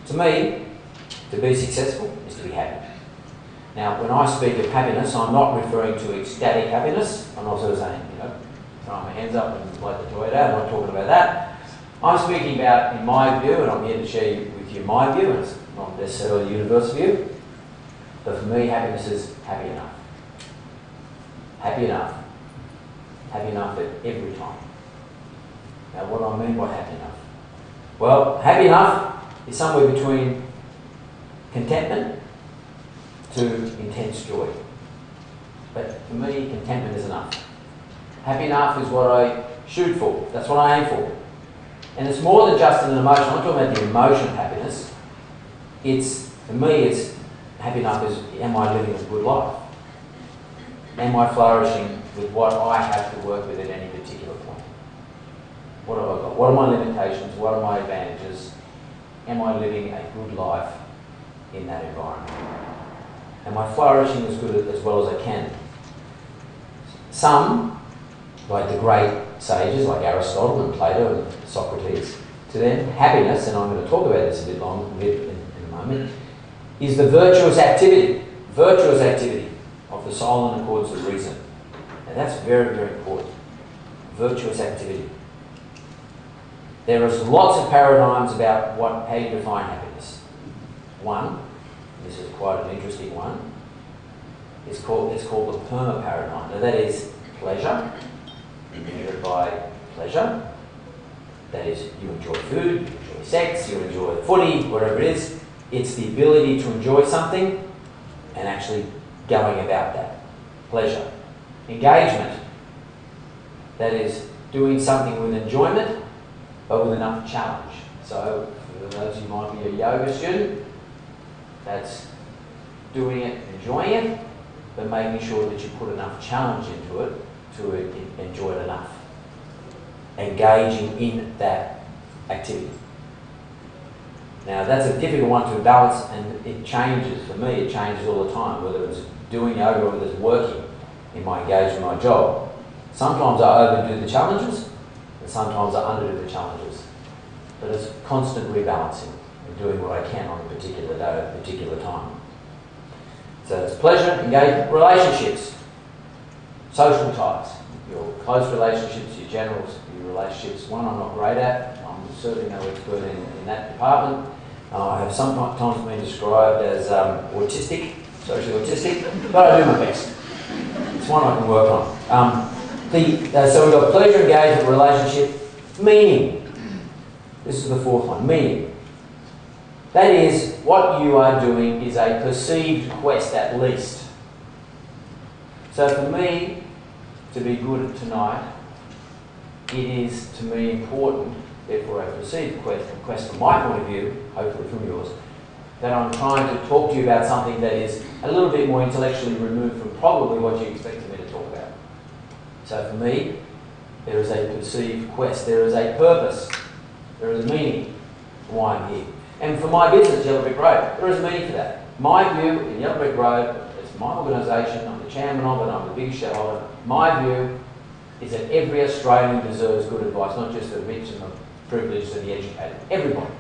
To me, to be successful is to be happy. Now, when I speak of happiness, I'm not referring to ecstatic happiness. I'm not sort of saying, throwing my hands up and like the toilet out. I'm not talking about that. I'm speaking about, in my view, and I'm here to share with you my view, and it's not necessarily the universal view, but for me, happiness is happy enough. Happy enough. Happy enough at every time. Now, what do I mean by happy enough? Well, happy enough is somewhere between contentment to intense joy. But for me, contentment is enough. Happy enough is what I shoot for. That's what I aim for. And it's more than just an emotion. I'm not talking about the emotion of happiness. For me, it's happy enough is, am I living a good life? Am I flourishing with what I have to work with at any particular point? What have I got? What are my limitations? What are my advantages? Am I living a good life in that environment? Am I flourishing as well as I can? Some, like the great sages like Aristotle and Plato and Socrates, to them happiness, and I'm going to talk about this a bit in a moment, is the virtuous activity of the soul in accordance with reason. And that's very, very important. Virtuous activity. There is lots of paradigms about how you define happiness. One, this is quite an interesting one, it's called the PERMA paradigm. Now that is pleasure, measured by pleasure. That is, you enjoy food, you enjoy sex, you enjoy footy, whatever it is. It's the ability to enjoy something and actually going about that. Pleasure. Engagement. That is, doing something with enjoyment, but with enough challenge. So, for those who might be a yoga student, that's doing it, enjoying it, but making sure that you put enough challenge into it to enjoy it enough. Engaging in that activity. Now that's a difficult one to balance, and it changes. For me, it changes all the time, whether it's doing yoga or whether it's working in my engagement, my job. Sometimes I overdo the challenges, and sometimes I underdo the challenges. But it's constant rebalancing and doing what I can on a particular day, at a particular time. So it's pleasure, engagement, relationships, social ties, your close relationships, your generals, your relationships. One I'm not great at. I'm certainly no expert in that department. I have sometimes been described as autistic, socially autistic, but I do my best. It's one I can work on. So we've got pleasure, engagement, relationship, meaning. This is the fourth one, meaning. That is, what you are doing is a perceived quest at least. So for me, to be good tonight, it is to me important, therefore a perceived quest from my point of view, hopefully from yours, that I'm trying to talk to you about something that is a little bit more intellectually removed from probably what you expected me to talk about. So for me, there is a perceived quest, there is a purpose, there is a meaning for why I'm here. And for my business, Yellow Brick Road, there is a meaning for that. My view in Yellow Brick Road, it's my organisation, I'm the chairman of it, I'm the biggest shareholder. My view is that every Australian deserves good advice, not just the rich and the privileged and the educated. Everybody.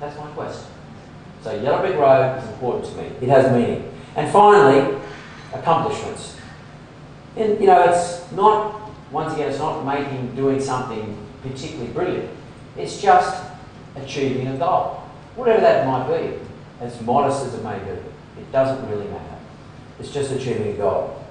That's my quest. So Yellow Brick Road is important to me. It has meaning. And finally, accomplishments. And it's not, once again, it's not doing something particularly brilliant. It's just achieving a goal. Whatever that might be, as modest as it may be, it doesn't really matter. It's just achieving a goal.